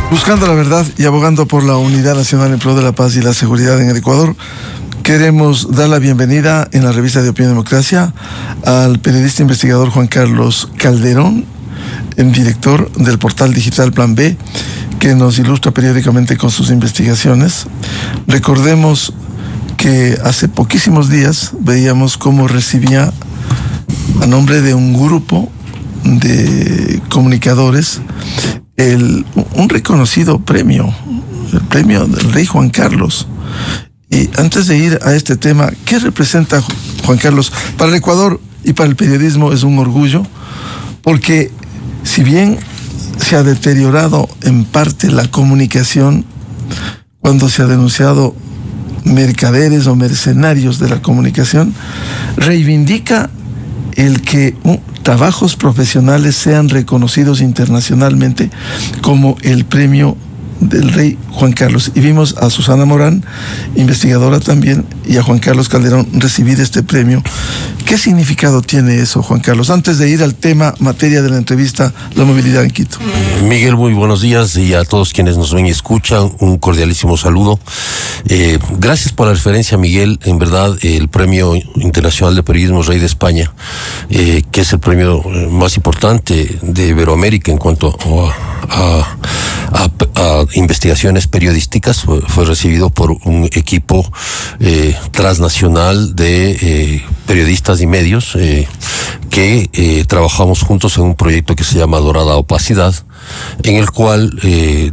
Buscando la verdad y abogando por la unidad nacional en pro de la paz y la seguridad en el Ecuador, queremos dar la bienvenida en la revista de Opinión Democracia al periodista investigador Juan Carlos Calderón, el director del portal digital Plan B, que nos ilustra periódicamente con sus investigaciones. Recordemos que hace poquísimos días veíamos cómo recibía a nombre de un grupo de comunicadores un reconocido premio, el premio del rey Juan Carlos. Y antes de ir a este tema, ¿qué representa Juan Carlos? Para el Ecuador y para el periodismo es un orgullo, porque si bien se ha deteriorado en parte la comunicación, cuando se ha denunciado mercaderes o mercenarios de la comunicación, reivindica el que trabajos profesionales sean reconocidos internacionalmente como el premio del rey Juan Carlos. Y vimos a Susana Morán, investigadora también, y a Juan Carlos Calderón recibir este premio. ¿Qué significado tiene eso, Juan Carlos? Antes de ir al tema, materia de la entrevista, la movilidad en Quito. Miguel, muy buenos días, y a todos quienes nos ven y escuchan, un cordialísimo saludo. Gracias por la referencia, Miguel. En verdad, el Premio Internacional de Periodismo Rey de España, que es el premio más importante de Iberoamérica en cuanto a investigaciones periodísticas, fue recibido por un equipo transnacional de periodistas y medios que trabajamos juntos en un proyecto que se llama Dorada Opacidad, en el cual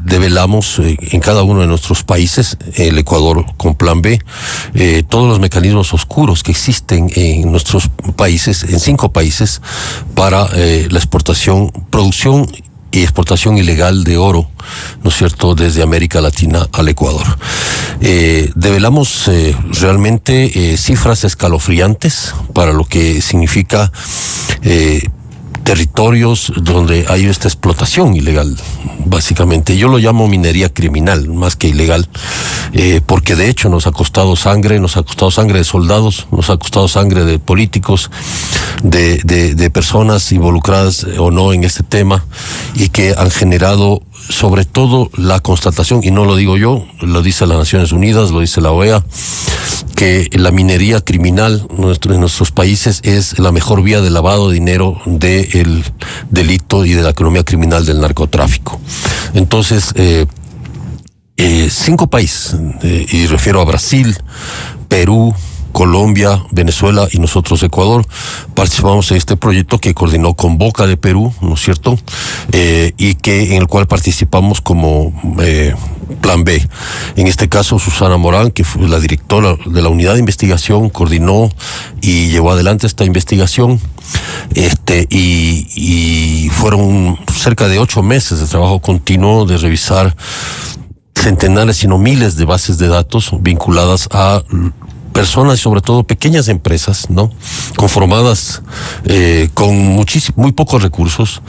develamos en cada uno de nuestros países, el Ecuador con Plan B, todos los mecanismos oscuros que existen en nuestros países, en 5 países, para la exportación, producción y exportación ilegal de oro, ¿no es cierto?, desde América Latina al Ecuador. Develamos realmente cifras escalofriantes para lo que significa territorios donde hay esta explotación ilegal, básicamente. Yo lo llamo minería criminal, más que ilegal, porque de hecho nos ha costado sangre de soldados, nos ha costado sangre de políticos, de personas involucradas o no en este tema, y que han generado sobre todo la constatación, y no lo digo yo, lo dice las Naciones Unidas, lo dice la OEA, que la minería criminal en nuestros países es la mejor vía de lavado de dinero del delito y de la economía criminal del narcotráfico. Entonces, 5 países, y refiero a Brasil, Perú, Colombia, Venezuela y nosotros Ecuador, participamos en este proyecto que coordinó con Boca de Perú, ¿no es cierto?, y en el cual participamos como Plan B. En este caso, Susana Morán, que fue la directora de la unidad de investigación, coordinó y llevó adelante esta investigación, y fueron cerca de 8 meses de trabajo continuo de revisar centenares, sino miles de bases de datos vinculadas a personas y sobre todo pequeñas empresas, ¿no?, conformadas con muy pocos recursos,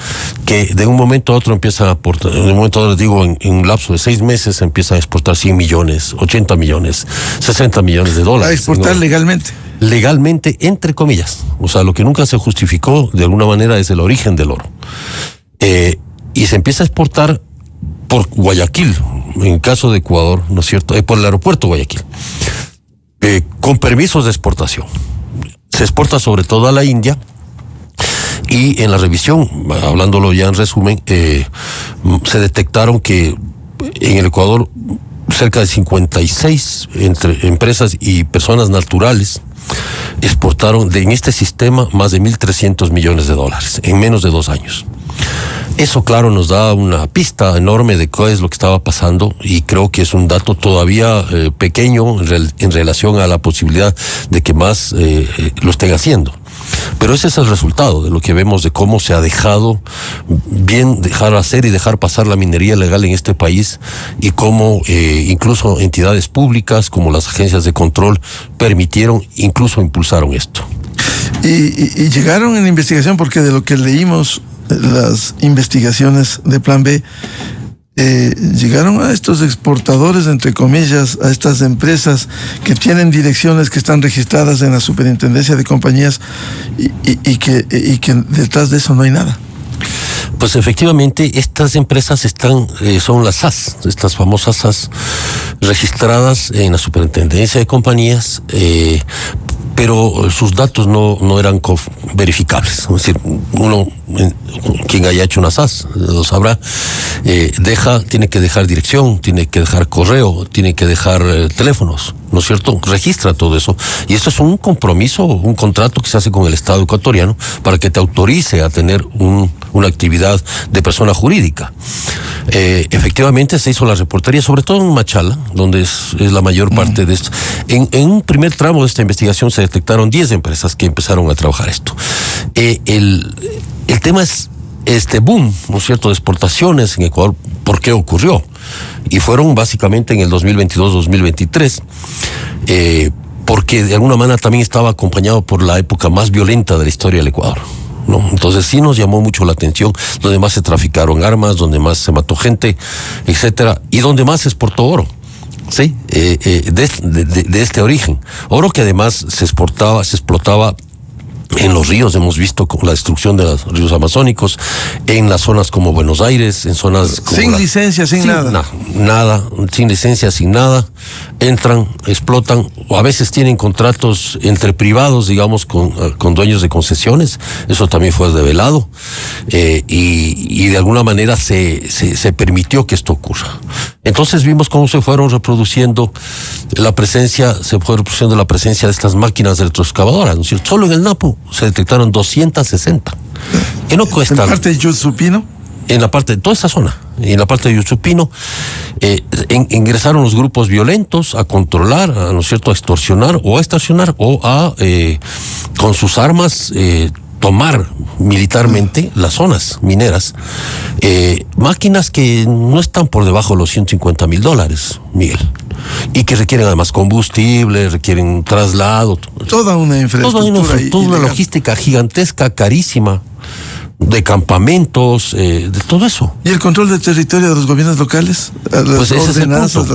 que de un momento a otro empiezan a aportar, de un momento a otro, digo, en un lapso de 6 meses empiezan a exportar 100 millones, 80 millones, 60 millones de dólares. A exportar legalmente. Legalmente, entre comillas. O sea, lo que nunca se justificó de alguna manera es el origen del oro. Y se empieza a exportar por Guayaquil, en caso de Ecuador, ¿no es cierto?, por el aeropuerto de Guayaquil. Con permisos de exportación. Se exporta sobre todo a la India, y en la revisión, hablándolo ya en resumen, se detectaron que en el Ecuador cerca de 56 entre empresas y personas naturales exportaron en este sistema más de 1.300 millones de dólares en menos de 2 años. Eso, claro, nos da una pista enorme de qué es lo que estaba pasando, y creo que es un dato todavía pequeño en relación a la posibilidad de que más lo estén haciendo. Pero ese es el resultado de lo que vemos, de cómo se ha dejado dejar hacer y dejar pasar la minería ilegal en este país, y cómo incluso entidades públicas como las agencias de control permitieron, incluso impulsaron esto. Y llegaron en la investigación, porque de lo que leímos, las investigaciones de Plan B, llegaron a estos exportadores, entre comillas, a estas empresas que tienen direcciones que están registradas en la Superintendencia de Compañías, y que detrás de eso no hay nada. Pues efectivamente estas empresas son las SAS, estas famosas SAS registradas en la Superintendencia de Compañías, pero sus datos no eran verificables. Es decir, quien haya hecho una SAS lo sabrá, tiene que dejar dirección, tiene que dejar correo, tiene que dejar teléfonos, ¿no es cierto? Registra todo eso. Y eso es un compromiso, un contrato que se hace con el Estado ecuatoriano para que te autorice a tener una actividad de persona jurídica. Efectivamente se hizo la reportería, sobre todo en Machala, donde es la mayor parte de esto. En un primer tramo de esta investigación se detectaron 10 empresas que empezaron a trabajar esto. El tema es este boom, ¿no es cierto?, de exportaciones en Ecuador. ¿Por qué ocurrió? Y fueron básicamente en el 2022-2023, porque de alguna manera también estaba acompañado por la época más violenta de la historia del Ecuador, ¿no? Entonces sí nos llamó mucho la atención, donde más se traficaron armas, donde más se mató gente, etcétera, y donde más se exportó oro. Sí, de este origen. Oro que además se explotaba en los ríos. Hemos visto con la destrucción de los ríos amazónicos, en las zonas como Buenos Aires, en zonas como sin licencia, sin nada. Nada, sin licencia, sin nada. Entran, explotan, o a veces tienen contratos entre privados, digamos, con dueños de concesiones. Eso también fue revelado. Y de alguna manera se permitió que esto ocurra. Entonces vimos cómo se fueron reproduciendo la presencia de estas máquinas electroexcavadoras, ¿no es cierto? Solo en el Napo se detectaron 260. Que no cuestan. ¿En la parte de Yusupino? En la parte de toda esa zona, en la parte de Yusupino, ingresaron los grupos violentos a controlar, ¿no es cierto?, a extorsionar o a estacionar o a, con sus armas, tomar militarmente las zonas mineras, máquinas que no están por debajo de los $150,000, Miguel, y que requieren además combustible, requieren traslado. Toda una infraestructura. Toda una logística gigantesca, carísima, de campamentos, de todo eso. ¿Y el control del territorio de los gobiernos locales? Pues ese es el punto.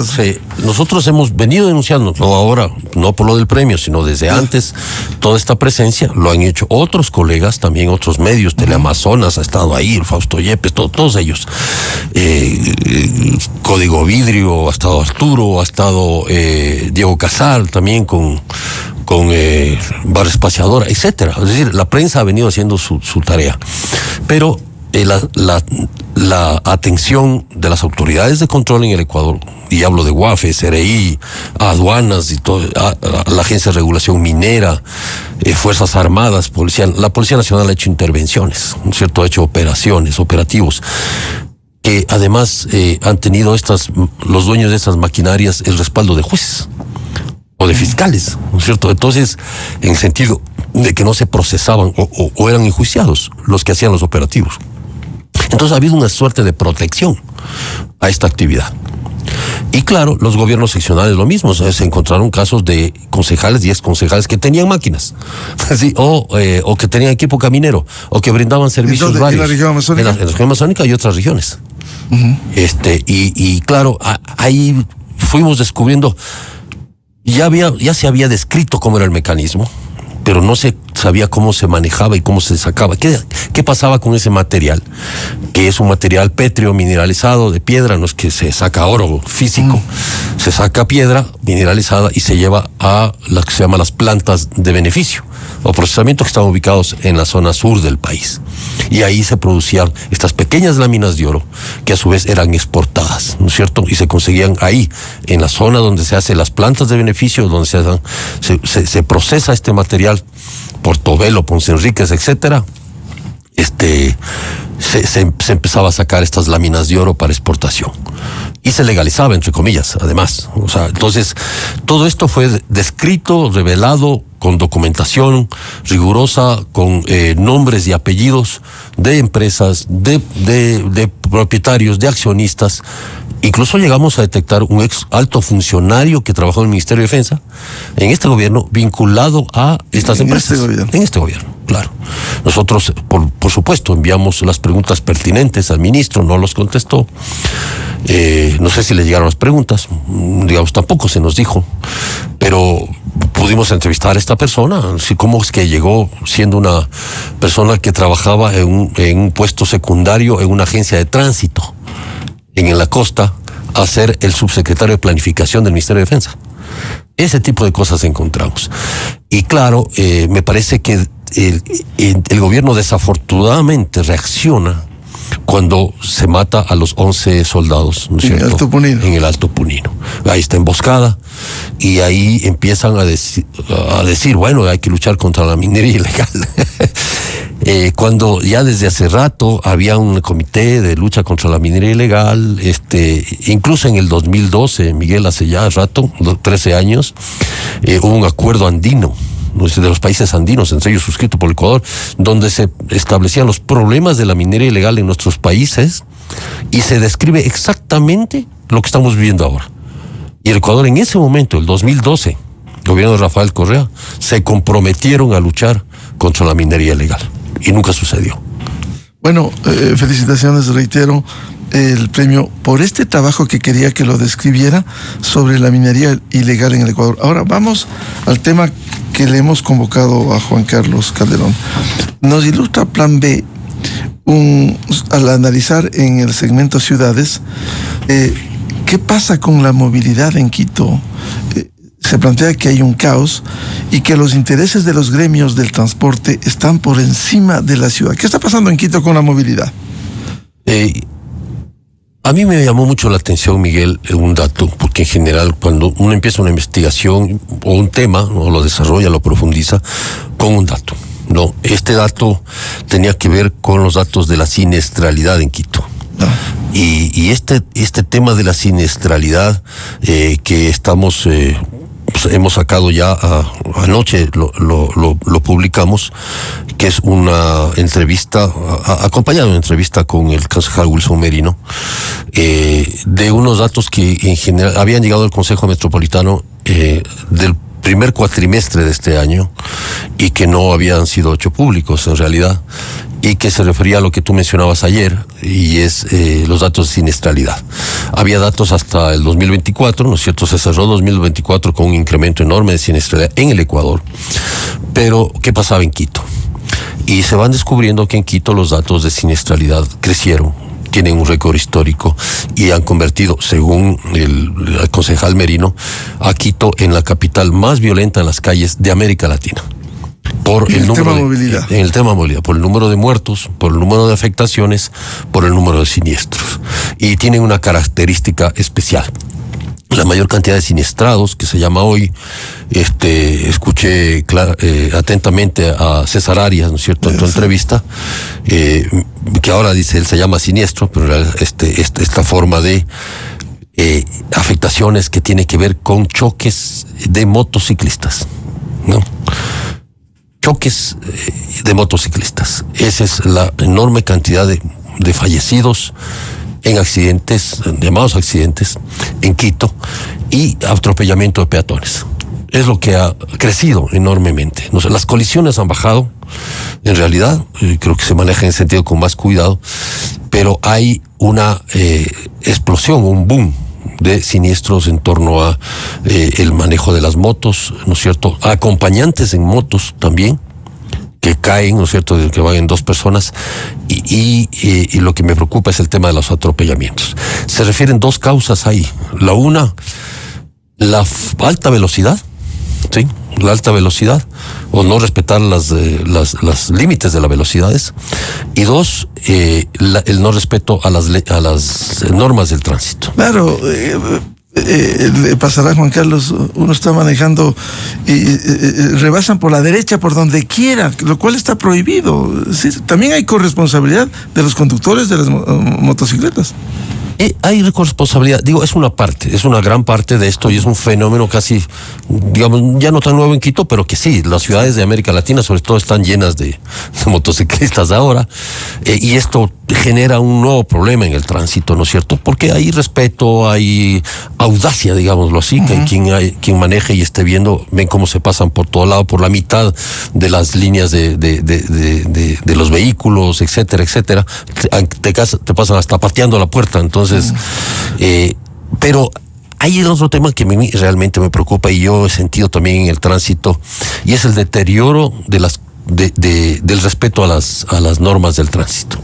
Nosotros hemos venido denunciando, no ahora, no por lo del premio, sino desde antes, toda esta presencia. Lo han hecho otros colegas, también otros medios. Teleamazonas ha estado ahí, el Fausto Yepes, todos ellos. Código Vidrio, ha estado Arturo, ha estado Diego Casal también con Barra Espaciadora, etcétera. Es decir, la prensa ha venido haciendo su tarea. Pero la atención de las autoridades de control en el Ecuador, y hablo de UAFE, CRI, aduanas y todo, la Agencia de Regulación Minera, Fuerzas Armadas, Policía, la Policía Nacional ha hecho intervenciones, ¿no es cierto?, ha hecho operativos, que además han tenido los dueños de estas maquinarias el respaldo de jueces o de fiscales, ¿no es cierto? Entonces, en el sentido de que no se procesaban o eran enjuiciados los que hacían los operativos. Entonces ha habido una suerte de protección a esta actividad. Y claro, los gobiernos seccionales lo mismo. Se encontraron casos de concejales y exconcejales que tenían máquinas, ¿sí? o que tenían equipo caminero, o que brindaban servicios varios. ¿En la región amazónica? En la región amazónica y otras regiones. Y claro, ahí fuimos descubriendo. Ya se había descrito cómo era el mecanismo, pero no se sabía cómo se manejaba y cómo se sacaba. ¿Qué pasaba con ese material? Que es un material pétreo mineralizado de piedra, no es que se saca oro físico, se saca piedra mineralizada y se lleva a las que se llaman las plantas de beneficio o procesamiento, que están ubicados en la zona sur del país. Y ahí se producían estas pequeñas láminas de oro que a su vez eran exportadas, ¿no es cierto? Y se conseguían ahí, en la zona donde se hacen las plantas de beneficio, donde se procesa este material, Portobelo, Ponce Enríquez, etcétera. Se empezaba a sacar estas láminas de oro para exportación. Y se legalizaba, entre comillas, además. O sea, entonces, todo esto fue descrito, revelado, con documentación rigurosa, con nombres y apellidos de empresas, de propietarios, de accionistas. Incluso llegamos a detectar un ex alto funcionario que trabajó en el Ministerio de Defensa, en este gobierno, vinculado a estas empresas. En este gobierno, claro. Nosotros, por supuesto, enviamos las preguntas pertinentes al ministro, no los contestó. No sé si le llegaron las preguntas, digamos, tampoco se nos dijo, pero pudimos entrevistar a esta persona, cómo es que llegó siendo una persona que trabajaba en un puesto secundario en una agencia de tránsito en la costa a ser el subsecretario de Planificación del Ministerio de Defensa. Ese tipo de cosas encontramos. Y claro, me parece que el gobierno desafortunadamente reacciona cuando se mata a los 11 soldados, ¿no es cierto? En el Alto Punino. Ahí está emboscada y ahí empiezan a decir, bueno, hay que luchar contra la minería ilegal. Cuando ya desde hace rato había un comité de lucha contra la minería ilegal, incluso en el 2012, Miguel, hace ya rato, 13 años, hubo un acuerdo andino de los países andinos, entre ellos suscrito por el Ecuador, donde se establecían los problemas de la minería ilegal en nuestros países y se describe exactamente lo que estamos viviendo ahora. Y el Ecuador en ese momento, el 2012, el gobierno de Rafael Correa, se comprometieron a luchar contra la minería ilegal y nunca sucedió. Bueno, felicitaciones, reitero, el premio por este trabajo que quería que lo describiera sobre la minería ilegal en el Ecuador. Ahora vamos al tema que le hemos convocado a Juan Carlos Calderón. Nos ilustra Plan B al analizar en el segmento ciudades qué pasa con la movilidad en Quito. Se plantea que hay un caos y que los intereses de los gremios del transporte están por encima de la ciudad. ¿Qué está pasando en Quito con la movilidad? A mí me llamó mucho la atención, Miguel, un dato, porque en general cuando uno empieza una investigación o un tema, o lo desarrolla, lo profundiza, con un dato. No, este dato tenía que ver con los datos de la siniestralidad en Quito. Y este tema de la siniestralidad que estamos... hemos sacado ya anoche, lo publicamos, que es una entrevista, acompañada de una entrevista con el concejal Wilson Merino, de unos datos que en general habían llegado al Consejo Metropolitano del primer cuatrimestre de este año y que no habían sido hechos públicos en realidad, y que se refería a lo que tú mencionabas ayer, y es los datos de siniestralidad. Había datos hasta el 2024, ¿no es cierto? Se cerró 2024 con un incremento enorme de siniestralidad en el Ecuador. Pero, ¿qué pasaba en Quito? Y se van descubriendo que en Quito los datos de siniestralidad crecieron, tienen un récord histórico y han convertido, según el concejal Merino, a Quito en la capital más violenta en las calles de América Latina. Por el número de movilidad. En el tema movilidad, por el número de muertos, por el número de afectaciones, por el número de siniestros. Y tienen una característica especial. La mayor cantidad de siniestrados, que se llama hoy, escuché atentamente a César Arias, ¿no es cierto?, en tu entrevista, que ahora dice, él se llama siniestro, pero esta forma de afectaciones que tiene que ver con choques de motociclistas, ¿no? Choques de motociclistas. Esa es la enorme cantidad de fallecidos en accidentes, llamados accidentes, en Quito, y atropellamiento de peatones. Es lo que ha crecido enormemente. No sé, las colisiones han bajado, en realidad, creo que se maneja en ese sentido con más cuidado, pero hay una explosión, un boom de siniestros en torno a el manejo de las motos, ¿no es cierto? Acompañantes en motos también, que caen, ¿no es cierto?, de que van en dos personas, y lo que me preocupa es el tema de los atropellamientos. Se refieren dos causas ahí. La una, la alta velocidad, ¿sí? La alta velocidad, o no respetar las límites de las velocidades, y dos, el no respeto a las normas del tránsito. Claro, le pasará, Juan Carlos, uno está manejando y rebasan por la derecha, por donde quiera, lo cual está prohibido. Sí, también hay corresponsabilidad de los conductores de las motocicletas. Hay corresponsabilidad, digo, es una parte, es una gran parte de esto, y es un fenómeno casi, digamos, ya no tan nuevo en Quito, pero que sí, las ciudades de América Latina sobre todo están llenas de motociclistas ahora, y esto genera un nuevo problema en el tránsito, ¿no es cierto? Porque hay respeto, hay audacia, digámoslo así, que quien maneje y esté viendo, ven cómo se pasan por todo lado, por la mitad de las líneas de los vehículos, etcétera, etcétera, te pasan hasta pateando la puerta. Entonces, Pero hay otro tema que a mí realmente me preocupa y yo he sentido también en el tránsito, y es el deterioro del respeto a las normas del tránsito.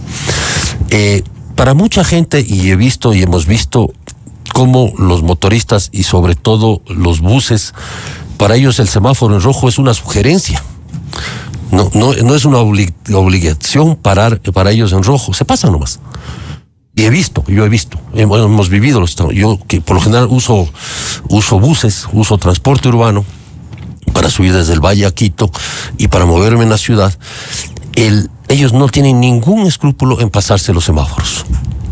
Para mucha gente, y hemos visto cómo los motoristas y sobre todo los buses, para ellos el semáforo en rojo es una sugerencia. No es una obligación parar para ellos en rojo, se pasa nomás. Y yo he visto, hemos vivido yo que por lo general uso buses, uso transporte urbano para subir desde el Valle a Quito y para moverme en la ciudad. Ellos no tienen ningún escrúpulo en pasarse los semáforos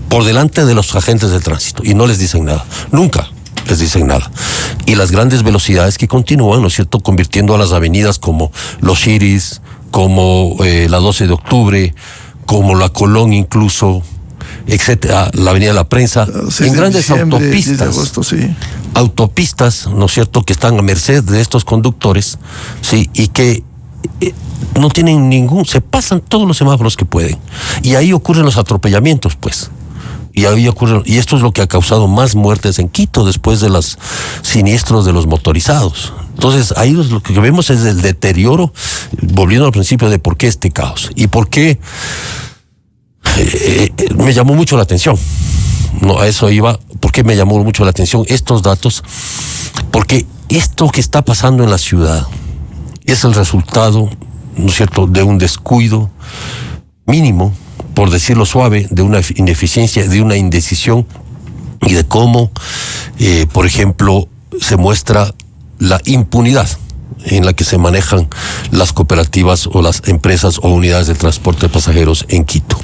por delante de los agentes del tránsito y no les dicen nada, nunca les dicen nada. Y las grandes velocidades que continúan, ¿no es cierto?, convirtiendo a las avenidas como Los Iris, como la 12 de octubre, como la Colón incluso, etcétera, la Avenida de la Prensa, en grandes autopistas, ¿no es cierto?, que están a merced de estos conductores, sí, y que no tienen se pasan todos los semáforos que pueden. Y ahí ocurren los atropellamientos, pues. Y esto es lo que ha causado más muertes en Quito después de los siniestros de los motorizados. Entonces, ahí lo que vemos es el deterioro, volviendo al principio de por qué este caos y por qué me llamó mucho la atención. No, a eso iba. ¿Por qué me llamó mucho la atención estos datos? Porque esto que está pasando en la ciudad es el resultado, ¿no es cierto?, de un descuido mínimo, por decirlo suave, de una ineficiencia, de una indecisión y de cómo, por ejemplo, se muestra la impunidad en la que se manejan las cooperativas o las empresas o unidades de transporte de pasajeros en Quito.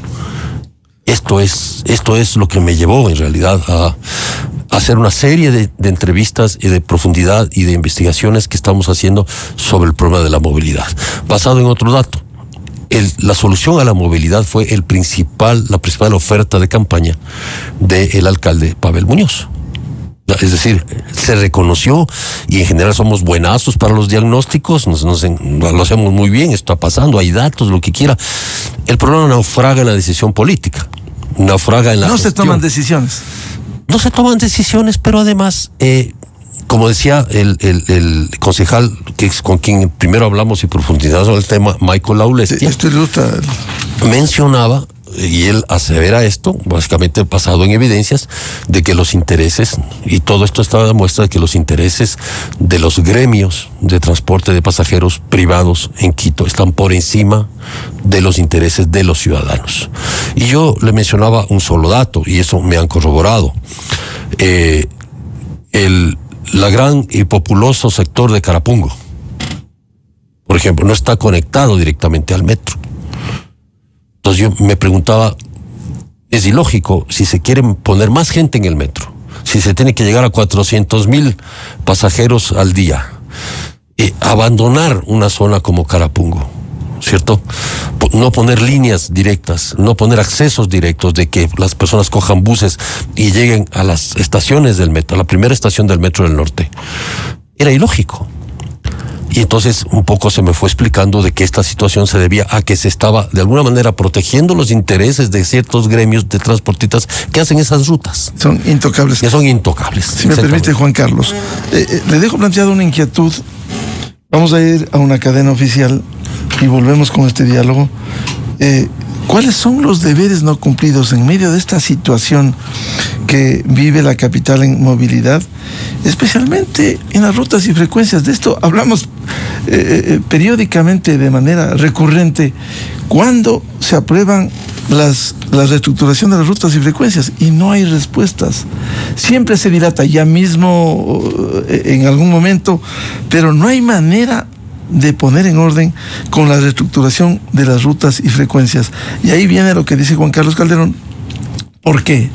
Esto es lo que me llevó en realidad a hacer una serie de entrevistas y de profundidad y de investigaciones que estamos haciendo sobre el problema de la movilidad. Basado en otro dato, la solución a la movilidad fue la principal oferta de campaña del alcalde Pavel Muñoz. Es decir, se reconoció, y en general somos buenazos para los diagnósticos, lo hacemos muy bien, esto está pasando, hay datos, lo que quiera. El problema naufraga en la decisión política, naufraga en la gestión. Se toman decisiones. No se toman decisiones, pero además, como decía el concejal con quien primero hablamos y profundizamos sobre el tema, Michael Laulestia, esto ilustra. Mencionaba, y él asevera esto, básicamente basado en evidencias, de que los intereses, y todo esto está a muestra de que los intereses de los gremios de transporte de pasajeros privados en Quito están por encima de los intereses de los ciudadanos. Y yo le mencionaba un solo dato, y eso me han corroborado. La gran y populoso sector de Carapungo, por ejemplo, no está conectado directamente al metro. Entonces yo me preguntaba, es ilógico, si se quieren poner más gente en el metro, si se tiene que llegar a 400,000 pasajeros al día, abandonar una zona como Carapungo, ¿cierto? No poner líneas directas, no poner accesos directos de que las personas cojan buses y lleguen a las estaciones del metro, a la primera estación del metro del norte. Era ilógico. Y entonces un poco se me fue explicando de que esta situación se debía a que se estaba de alguna manera protegiendo los intereses de ciertos gremios de transportistas que hacen esas rutas. Son intocables. Que son intocables. Si me permite, Juan Carlos, le dejo planteado una inquietud. Vamos a ir a una cadena oficial y volvemos con este diálogo. ¿Cuáles son los deberes no cumplidos en medio de esta situación que vive la capital en movilidad, especialmente en las rutas y frecuencias? De esto hablamos periódicamente, de manera recurrente, cuando se aprueban la reestructuración de las rutas y frecuencias y no hay respuestas. Siempre se dilata, ya mismo en algún momento, pero no hay manera de poner en orden con la reestructuración de las rutas y frecuencias. Y ahí viene lo que dice Juan Carlos Calderón. ¿Por qué?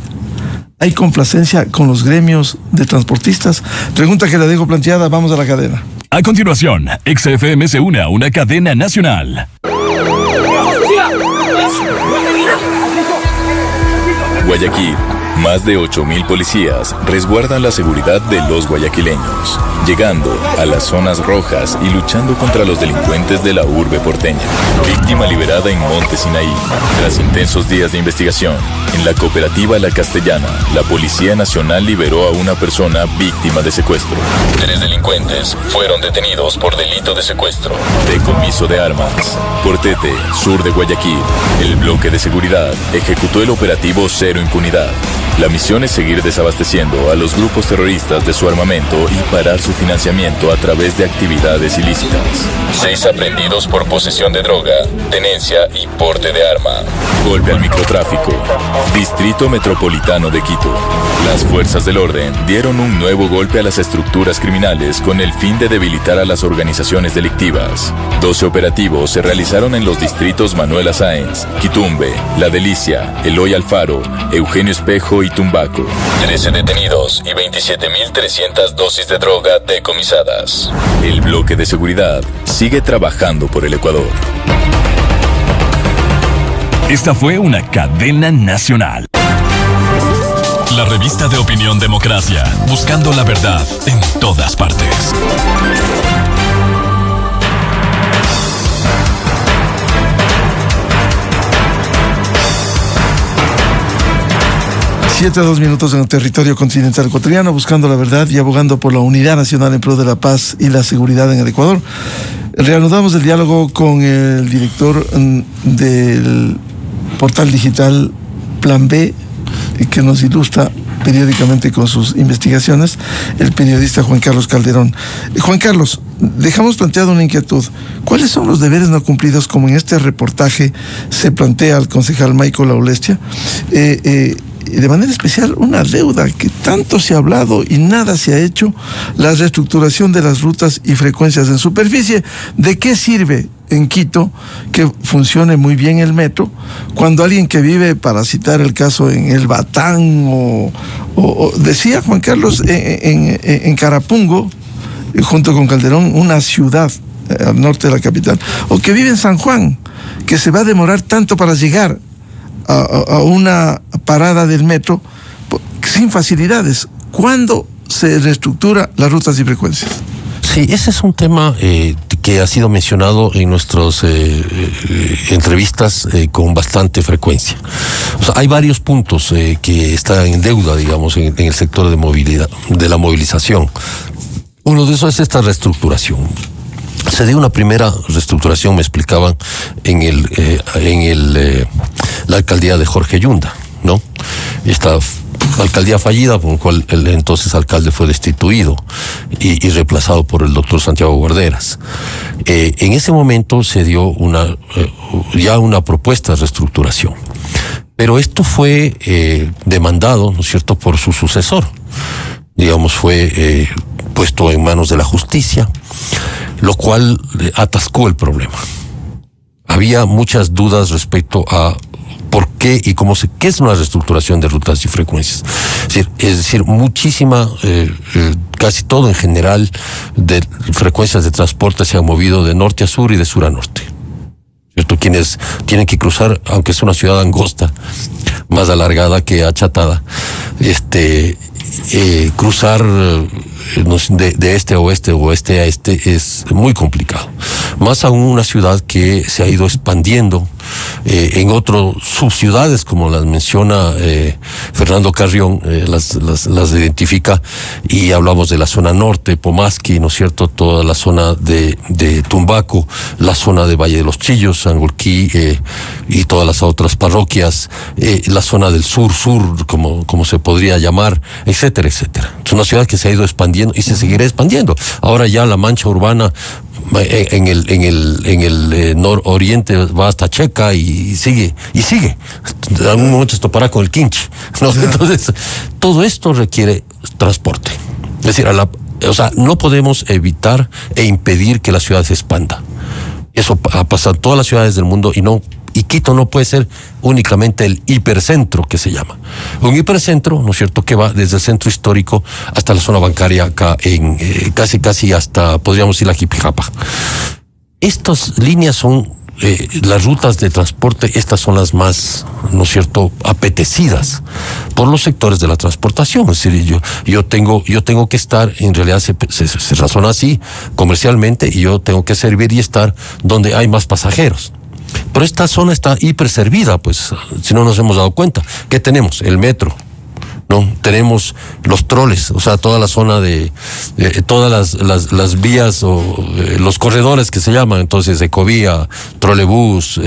¿Hay complacencia con los gremios de transportistas? Pregunta que la dejo planteada, vamos a la cadena. A continuación, XFM se une a una cadena nacional. Guayaquil, Más de 8.000 policías resguardan la seguridad de los guayaquileños, llegando a las zonas rojas y luchando contra los delincuentes de la urbe porteña. Víctima liberada en Monte Sinaí. Tras intensos días de investigación, en la cooperativa La Castellana, la Policía Nacional liberó a una persona víctima de secuestro. 3 delincuentes fueron detenidos por delito de secuestro, decomiso de armas. Portete, sur de Guayaquil, el bloque de seguridad ejecutó el operativo Cero Impunidad. La misión es seguir desabasteciendo a los grupos terroristas de su armamento y parar su financiamiento a través de actividades ilícitas. 6 aprehendidos por posesión de droga, tenencia y porte de arma. Golpe al microtráfico. Distrito Metropolitano de Quito. Las fuerzas del orden dieron un nuevo golpe a las estructuras criminales con el fin de debilitar a las organizaciones delictivas. 12 operativos se realizaron en los distritos Manuela Sáenz, Quitumbe, La Delicia, Eloy Alfaro, Eugenio Espejo y Tumbaco. 13 detenidos y 27.300 dosis de droga decomisadas. El bloque de seguridad sigue trabajando por el Ecuador. Esta fue una cadena nacional. La revista de opinión Democracia, buscando la verdad en todas partes. 7:02 en el territorio continental ecuatoriano, buscando la verdad y abogando por la unidad nacional en pro de la paz y la seguridad en el Ecuador. Reanudamos el diálogo con el director del portal digital Plan B, que nos ilustra periódicamente con sus investigaciones, el periodista Juan Carlos Calderón. Juan Carlos, dejamos planteada una inquietud. ¿Cuáles son los deberes no cumplidos, como en este reportaje se plantea al concejal Michael Aulestia? De manera especial, una deuda que tanto se ha hablado y nada se ha hecho, la reestructuración de las rutas y frecuencias en superficie. ¿De qué sirve en Quito que funcione muy bien el metro cuando alguien que vive, para citar el caso en El Batán o decía Juan Carlos, en Carapungo, junto con Calderón, una ciudad al norte de la capital, o que vive en San Juan, que se va a demorar tanto para llegar a una parada del metro sin facilidades? ¿Cuándo se reestructura las rutas y frecuencias? Sí, ese es un tema que ha sido mencionado en nuestras entrevistas con bastante frecuencia. O sea, hay varios puntos que están en deuda, digamos, en el sector de movilidad, de la movilización. Uno de esos es esta reestructuración. Se dio una primera reestructuración, me explicaban, en la alcaldía de Jorge Yunda, ¿no? Esta alcaldía fallida, por lo cual el entonces alcalde fue destituido y reemplazado por el doctor Santiago Guarderas. En ese momento se dio ya una propuesta de reestructuración. Pero esto fue demandado, ¿no es cierto?, por su sucesor. Digamos, fue puesto en manos de la justicia, lo cual atascó el problema. Había muchas dudas respecto a por qué y qué es una reestructuración de rutas y frecuencias. Es decir, muchísima, casi todo en general, de frecuencias de transporte se han movido de norte a sur y de sur a norte. ¿Cierto? Quienes tienen que cruzar, aunque es una ciudad angosta, más alargada que achatada, cruzar de este a oeste o oeste a este es muy complicado. Más aún una ciudad que se ha ido expandiendo en otras subciudades, como las menciona Fernando Carrión, las identifica, y hablamos de la zona norte, Pomasqui, ¿no es cierto?, toda la zona de Tumbaco, la zona de Valle de los Chillos, Sangolquí, y todas las otras parroquias, la zona del sur, como se podría llamar, etcétera, etcétera. Es una ciudad que se ha ido expandiendo y se seguirá expandiendo. Ahora ya la mancha urbana en el nororiente va hasta Checa y sigue. En algún momento se topará con el Quinche, ¿no? Entonces, todo esto requiere transporte. Es decir, no podemos evitar e impedir que la ciudad se expanda. Eso ha pasado en todas las ciudades del mundo y Quito no puede ser únicamente el hipercentro, que se llama. Un hipercentro, ¿no es cierto?, que va desde el centro histórico hasta la zona bancaria, acá casi hasta, podríamos decir, la Jipijapa. Estas líneas son las rutas de transporte, estas son las más, ¿no es cierto?, apetecidas por los sectores de la transportación. Es decir, yo tengo que estar, en realidad se razona así comercialmente, y yo tengo que servir y estar donde hay más pasajeros. Pero esta zona está hiperservida, pues, si no nos hemos dado cuenta. ¿Qué tenemos? El metro, ¿no? Tenemos los troles, o sea, toda la zona de todas las vías o los corredores que se llaman, entonces, Ecovía, Trolebús,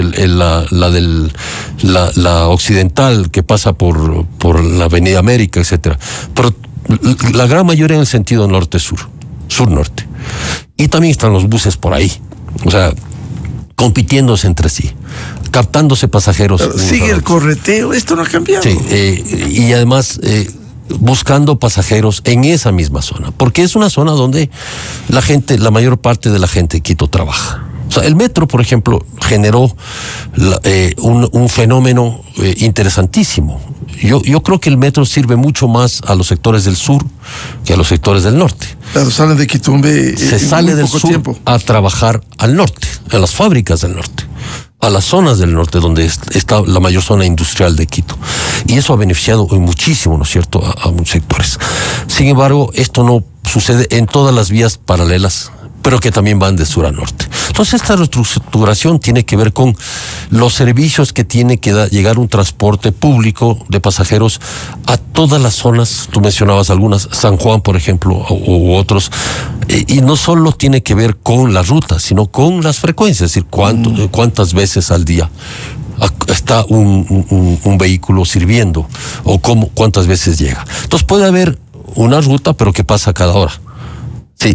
la occidental que pasa por la Avenida América, etcétera. Pero la gran mayoría en el sentido norte-sur, sur-norte. Y también están los buses por ahí, o sea, compitiéndose entre sí, captándose pasajeros. Pero sigue el correteo, esto no ha cambiado. Sí, y además buscando pasajeros en esa misma zona, porque es una zona donde la mayor parte de la gente de Quito trabaja. O sea, el metro, por ejemplo, generó un fenómeno interesantísimo. Yo creo que el metro sirve mucho más a los sectores del sur que a los sectores del norte. Claro, salen de Quitumbe se sale del sur tiempo a trabajar al norte, a las fábricas del norte, a las zonas del norte donde está la mayor zona industrial de Quito. Y eso ha beneficiado muchísimo, ¿no es cierto?, a muchos sectores. Sin embargo, esto no sucede en todas las vías paralelas, pero que también van de sur a norte. Entonces, esta reestructuración tiene que ver con los servicios que tiene que llegar un transporte público de pasajeros a todas las zonas. Tú mencionabas algunas, San Juan, por ejemplo, u otros, y no solo tiene que ver con la ruta, sino con las frecuencias, es decir, cuántas veces al día está un vehículo sirviendo, o cuántas veces llega. Entonces puede haber una ruta, pero que pasa cada hora. Sí,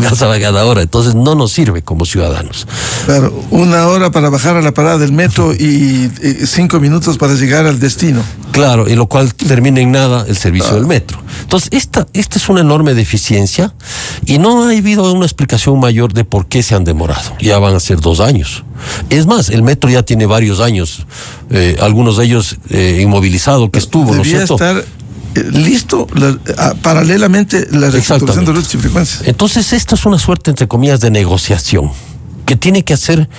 pasa cada hora, entonces no nos sirve como ciudadanos. Claro, 1 hora para bajar a la parada del metro y 5 minutos para llegar al destino. Claro, y lo cual termina en nada el servicio del metro. Entonces, esta es una enorme deficiencia, y no ha habido una explicación mayor de por qué se han demorado. Ya van a ser 2 años. Es más, el metro ya tiene varios años, algunos de ellos inmovilizado, que estuvo, ¿no es cierto? Estar listo paralelamente la reestructuración de rutas y frecuencias. Entonces, esto es una suerte, entre comillas, de negociación que tiene que hacer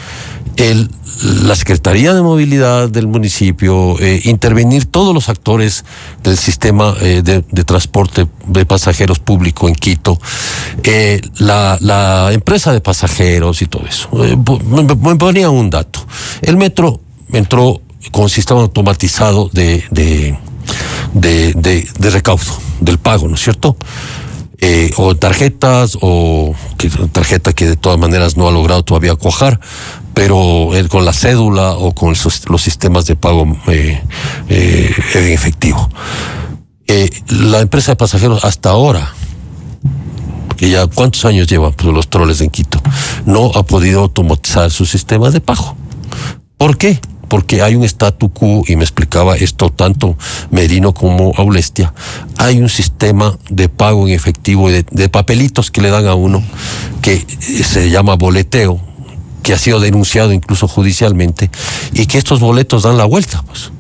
la Secretaría de Movilidad del municipio, intervenir todos los actores del sistema de transporte de pasajeros público en Quito, la empresa de pasajeros y todo eso. Me ponía un dato. El metro entró con un sistema automatizado de recaudo, del pago, ¿no es cierto? O tarjetas, o tarjeta que de todas maneras no ha logrado todavía cuajar, pero con la cédula o con los sistemas de pago en efectivo. La empresa de pasajeros hasta ahora, que ya ¿cuántos años llevan los troles en Quito? No ha podido automatizar sus sistemas de pago. ¿Por qué? Porque hay un statu quo, y me explicaba esto tanto Merino como Aulestia. Hay un sistema de pago en efectivo de papelitos que le dan a uno, que se llama boleteo, que ha sido denunciado incluso judicialmente, y que estos boletos dan la vuelta, pues.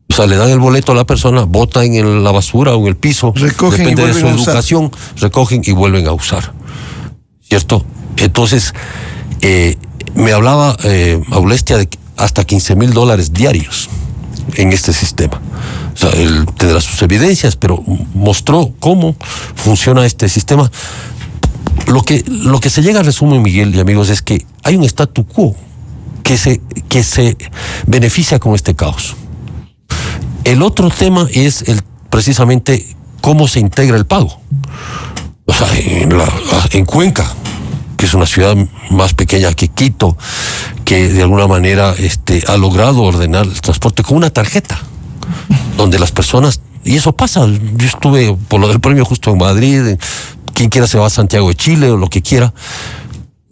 O sea, le dan el boleto a la persona, botan en la basura o en el piso, recogen, depende de su educación, recogen y vuelven a usar, ¿cierto? Entonces, me hablaba Aulestia de hasta $15,000 diarios en este sistema. O sea, él tendrá sus evidencias, pero mostró cómo funciona este sistema. Lo que se llega a resumen, Miguel y amigos, es que hay un statu quo que se beneficia con este caos. El otro tema es precisamente cómo se integra el pago. O sea, en Cuenca, que es una ciudad más pequeña que Quito, que de alguna manera ha logrado ordenar el transporte con una tarjeta, donde las personas, y eso pasa, yo estuve por lo del premio justo en Madrid, quien quiera se va a Santiago de Chile o lo que quiera.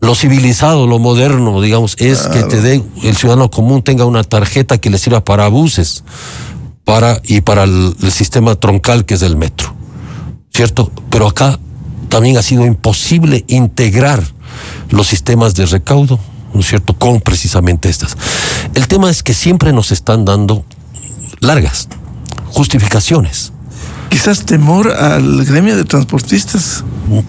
Lo civilizado, lo moderno, digamos, es que el ciudadano común tenga una tarjeta que le sirva para buses, y para el sistema troncal que es el metro, ¿cierto? Pero acá también ha sido imposible integrar los sistemas de recaudo, ¿no es cierto?, con precisamente estas. El tema es que siempre nos están dando largas justificaciones. Quizás temor al gremio de transportistas.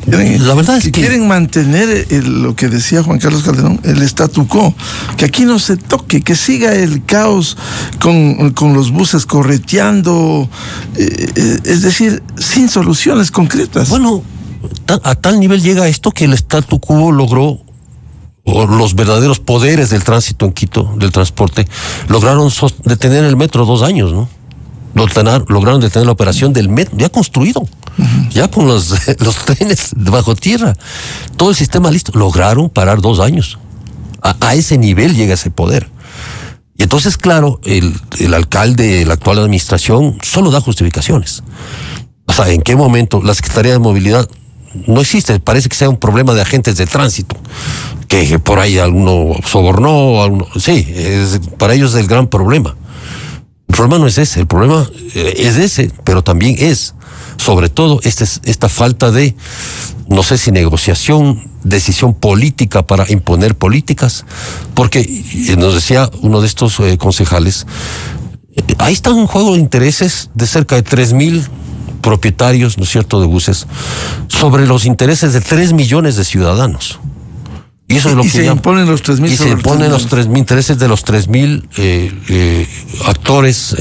La verdad es que quieren mantener lo que decía Juan Carlos Calderón, el statu quo, que aquí no se toque, que siga el caos con los buses correteando, es decir, sin soluciones concretas. Bueno, a tal nivel llega esto que el statu quo logró, o los verdaderos poderes del tránsito en Quito, del transporte, lograron detener el metro 2 años, ¿no? Lograron detener la operación del metro, ya construido, ya con los trenes bajo tierra, todo el sistema listo, lograron parar 2 años. A ese nivel llega ese poder. Y entonces, claro, el alcalde, la actual administración, solo da justificaciones. O sea, ¿en qué momento la Secretaría de Movilidad no existe? Parece que sea un problema de agentes de tránsito, que por ahí alguno sobornó, sí, para ellos es el gran problema. El problema no es ese, el problema es ese, pero también es, sobre todo, esta falta de, no sé si negociación, decisión política para imponer políticas, porque nos decía uno de estos concejales, ahí están en juego intereses de cerca de 3,000 propietarios, ¿no es cierto?, de buses, sobre los intereses de 3 millones de ciudadanos. Y eso es lo que se imponen los 3,000. Y se imponen los 3,000 intereses de los 3,000 actores,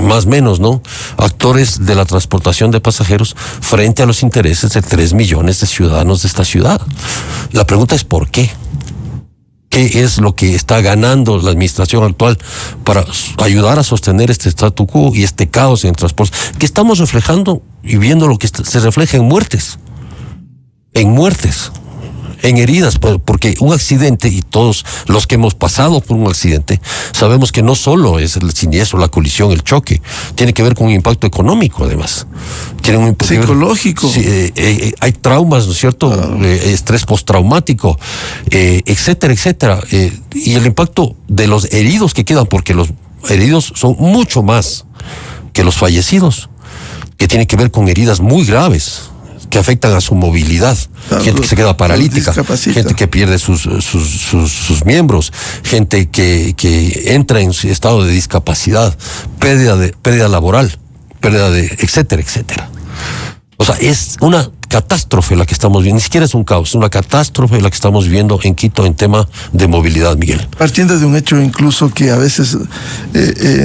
más o menos, ¿no? Actores de la transportación de pasajeros frente a los intereses de 3 millones de ciudadanos de esta ciudad. La pregunta es ¿por qué? ¿Qué es lo que está ganando la administración actual para ayudar a sostener este statu quo y este caos en transporte? Que estamos reflejando y viendo lo que se refleja en muertes. En heridas, porque un accidente, y todos los que hemos pasado por un accidente, sabemos que no solo es el siniestro, la colisión, el choque, tiene que ver con un impacto económico, además. Tiene un impacto psicológico. Hay traumas, ¿no es cierto? Estrés postraumático, etcétera, etcétera. Y el impacto de los heridos que quedan, porque los heridos son mucho más que los fallecidos, que tienen que ver con heridas muy graves, que afectan a su movilidad, gente que se queda paralítica, gente que pierde sus miembros, gente que entra en estado de discapacidad, pérdida laboral, etcétera, etcétera. O sea, es una catástrofe la que estamos viendo, ni siquiera es un caos, es una catástrofe la que estamos viviendo en Quito en tema de movilidad, Miguel. Partiendo de un hecho incluso que a veces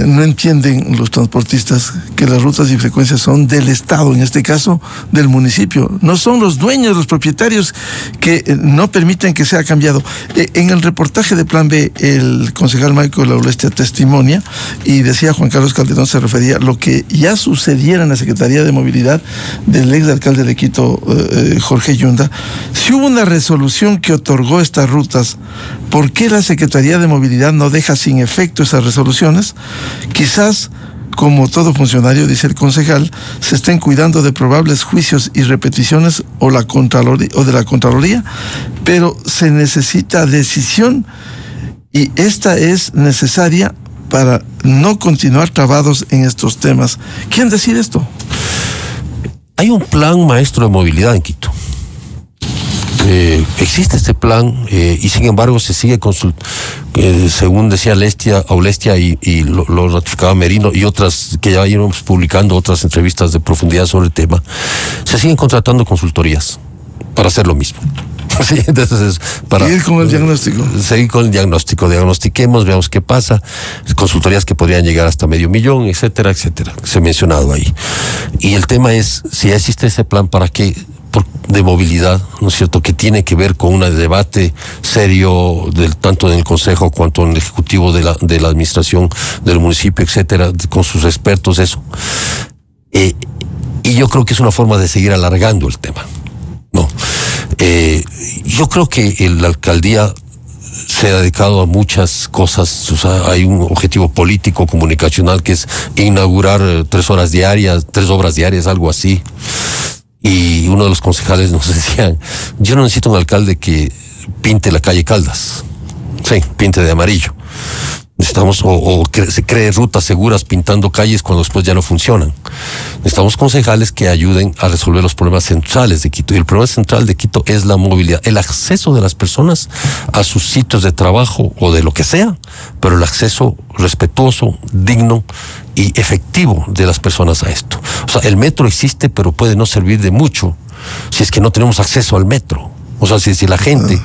no entienden los transportistas, que las rutas y frecuencias son del Estado, en este caso del municipio, no son los dueños, los propietarios que no permiten que sea cambiado. En el reportaje de Plan B, el concejal Michael Aulestia testimonia y decía Juan Carlos Calderón, se refería a lo que ya sucediera en la Secretaría de Movilidad del ex alcalde de Quito, Jorge Yunda. Si hubo una resolución que otorgó estas rutas, ¿por qué la Secretaría de Movilidad no deja sin efecto esas resoluciones? Quizás, como todo funcionario, dice el concejal, se estén cuidando de probables juicios y repeticiones o de la Contraloría, pero se necesita decisión y esta es necesaria para no continuar trabados en estos temas. ¿Quién decide esto? Hay un plan maestro de movilidad en Quito. Existe este plan y sin embargo se sigue según decía Aulestia y lo ratificaba Merino y otras que ya íbamos publicando, otras entrevistas de profundidad sobre el tema, se siguen contratando consultorías para hacer lo mismo. Sí, entonces para seguir con el diagnóstico. Seguir con el diagnóstico, diagnostiquemos, veamos qué pasa, consultorías que podrían llegar hasta $500,000, etcétera, etcétera, se ha mencionado ahí. Y el tema es, si ya existe ese plan, ¿para qué? De movilidad, ¿no es cierto?, que tiene que ver con un debate serio tanto en el Consejo cuanto en el Ejecutivo de la Administración del municipio, etcétera, con sus expertos, eso. Y yo creo que es una forma de seguir alargando el tema, ¿no? Yo creo que la alcaldía se ha dedicado a muchas cosas. O sea, hay un objetivo político, comunicacional, que es inaugurar 3 obras diarias, algo así. Y uno de los concejales nos decía, yo no necesito un alcalde que pinte la calle Caldas. Sí, pinte de amarillo. Necesitamos, se cree rutas seguras pintando calles cuando después ya no funcionan. Necesitamos concejales que ayuden a resolver los problemas centrales de Quito. Y el problema central de Quito es la movilidad, el acceso de las personas a sus sitios de trabajo o de lo que sea, pero el acceso respetuoso, digno y efectivo de las personas a esto. O sea, el metro existe, pero puede no servir de mucho si es que no tenemos acceso al metro. O sea, si la gente,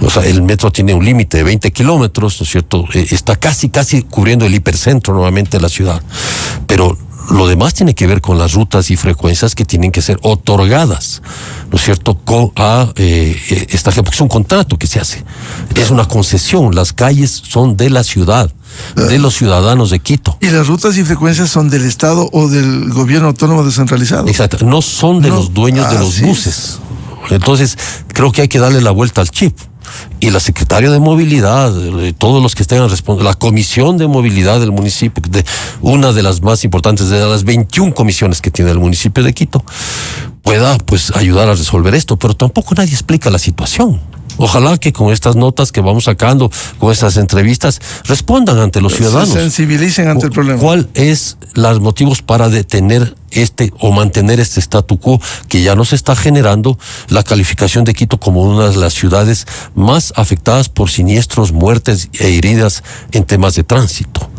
o sea, el metro tiene un límite de 20 kilómetros, ¿no es cierto? Está casi cubriendo el hipercentro nuevamente de la ciudad. Pero lo demás tiene que ver con las rutas y frecuencias que tienen que ser otorgadas, ¿no es cierto? Porque es un contrato que se hace. Es una concesión. Las calles son de la ciudad, de los ciudadanos de Quito. ¿Y las rutas y frecuencias son del Estado o del gobierno autónomo descentralizado? Exacto. No son de los dueños de los buses. Entonces, creo que hay que darle la vuelta al chip. Y la secretaria de movilidad, todos los que estén respondiendo, la comisión de movilidad del municipio, una de las más importantes de las 21 comisiones que tiene el municipio de Quito, pueda pues ayudar a resolver esto, pero tampoco nadie explica la situación. Ojalá que con estas notas que vamos sacando, con estas entrevistas, respondan ante los ciudadanos. Se sensibilicen ante el problema. ¿Cuál es los motivos para detener o mantener este statu quo que ya nos está generando la calificación de Quito como una de las ciudades más afectadas por siniestros, muertes e heridas en temas de tránsito?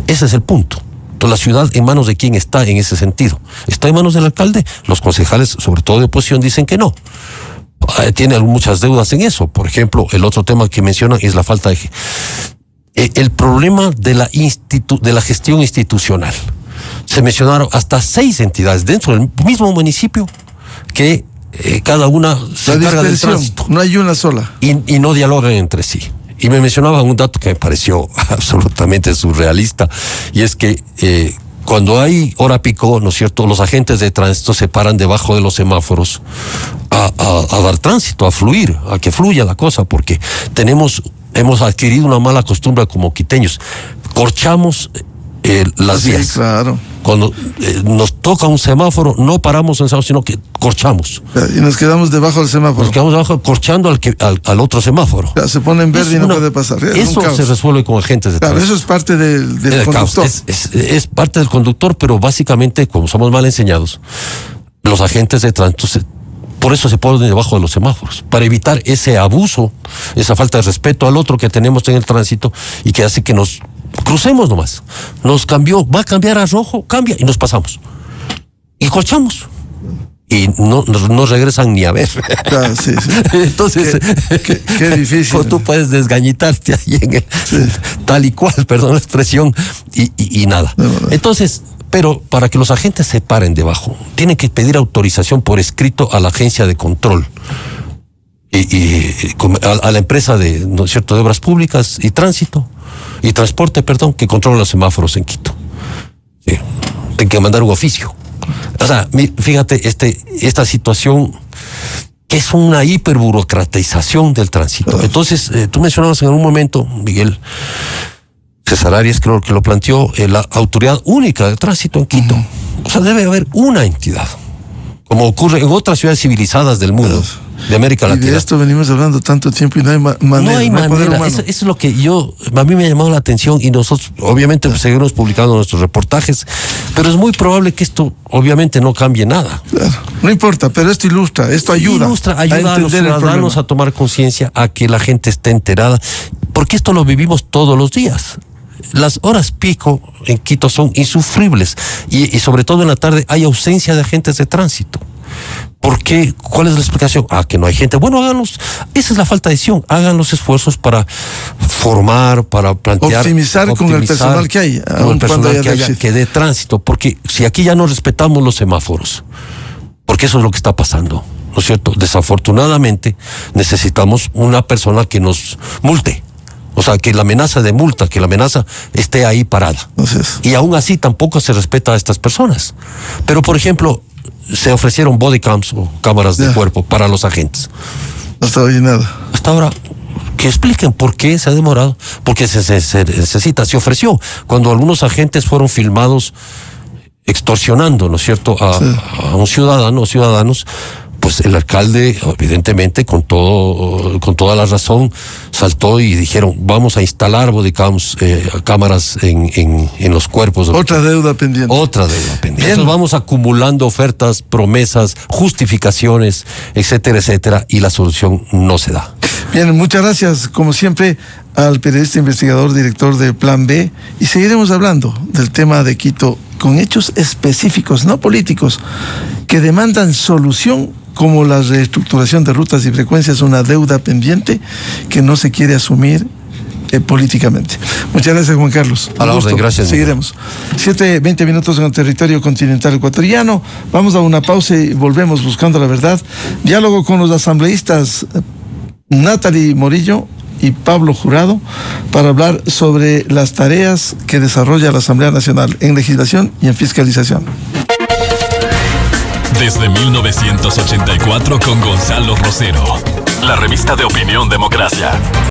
Ese es el punto. Entonces, la ciudad, ¿en manos de quién está en ese sentido? ¿Está en manos del alcalde? Los concejales, sobre todo de oposición, dicen que no. Tiene muchas deudas en eso. Por ejemplo, el otro tema que mencionan es la falta de... el problema de la gestión institucional. Se mencionaron hasta 6 entidades dentro del mismo municipio que cada una se encarga del tránsito. No hay una sola. Y no dialogan entre sí. Y me mencionaban un dato que me pareció absolutamente surrealista, y es que cuando hay hora pico, ¿no es cierto?, los agentes de tránsito se paran debajo de los semáforos a dar tránsito, a fluir, a que fluya la cosa, porque hemos adquirido una mala costumbre como quiteños. Corchamos las vías. Sí, claro. Cuando nos toca un semáforo, no paramos en semáforo, sino que corchamos. Y nos quedamos debajo del semáforo. Nos quedamos debajo, corchando al otro semáforo. Se pone en verde y no puede pasar. Eso se resuelve con agentes de tránsito. Eso es parte del conductor. Es parte del conductor, pero básicamente, como somos mal enseñados, los agentes de tránsito por eso se ponen debajo de los semáforos, para evitar ese abuso, esa falta de respeto al otro que tenemos en el tránsito y que hace que nos crucemos nomás. Va a cambiar a rojo, cambia y nos pasamos. Y corchamos. Y no regresan ni a ver. Claro, sí. Entonces, qué difícil. Pues tú puedes desgañitarte ahí tal y cual, perdón la expresión, y nada. No. Entonces, pero para que los agentes se paren debajo, tienen que pedir autorización por escrito a la agencia de control. A la empresa ¿no es cierto?, de obras públicas y transporte, que controla los semáforos en Quito. Sí. Tienen que mandar un oficio. O sea, fíjate, esta situación que es una hiperburocratización del tránsito. Entonces, tú mencionabas en algún momento, Miguel, César Arias creo que lo planteó, la autoridad única de tránsito en Quito. O sea, debe haber una entidad, como ocurre en otras ciudades civilizadas del mundo, de América Latina. Y de esto venimos hablando tanto tiempo y no hay manera. No hay manera. Eso es lo que a mí me ha llamado la atención, y nosotros obviamente seguiremos publicando nuestros reportajes, pero es muy probable que esto obviamente no cambie nada. Claro. No importa, pero esto ayuda a los ciudadanos a tomar conciencia, a que la gente esté enterada, porque esto lo vivimos todos los días. Las horas pico en Quito son insufribles, y sobre todo en la tarde hay ausencia de agentes de tránsito. ¿Por qué? ¿Cuál es la explicación? Que no hay gente. Bueno, esa es la falta de decisión. Hagan los esfuerzos para formar, para plantear. Optimizar con el personal que hay. Con el personal que dé tránsito. Porque si aquí ya no respetamos los semáforos, porque eso es lo que está pasando, ¿no es cierto? Desafortunadamente necesitamos una persona que nos multe. O sea, que la amenaza de multa, que la amenaza esté ahí parada. Entonces, y aún así tampoco se respeta a estas personas. Pero, por ejemplo, se ofrecieron body cams o cámaras de cuerpo para los agentes. Hasta hoy nada. Hasta ahora, que expliquen por qué se ha demorado. Porque se necesita, se ofreció. Cuando algunos agentes fueron filmados extorsionando, ¿no es cierto?, a un ciudadano o ciudadanos, pues el alcalde, evidentemente, con toda la razón, saltó y dijeron, vamos a instalar bodycams, cámaras en los cuerpos. Otra deuda pendiente. Entonces vamos acumulando ofertas, promesas, justificaciones, etcétera, etcétera, y la solución no se da. Bien, muchas gracias, como siempre, al periodista investigador, director de Plan B, y seguiremos hablando del tema de Quito con hechos específicos, no políticos, que demandan solución, como la reestructuración de rutas y frecuencias, una deuda pendiente que no se quiere asumir políticamente. Muchas gracias, Juan Carlos. A la orden, gracias. Seguiremos. 7:20 minutos en el territorio continental ecuatoriano. Vamos a una pausa y volvemos buscando la verdad. Diálogo con los asambleístas Natalie Morillo y Pablo Jurado para hablar sobre las tareas que desarrolla la Asamblea Nacional en legislación y en fiscalización. Desde 1984 con Gonzalo Rosero. La revista de Opinión Democracia.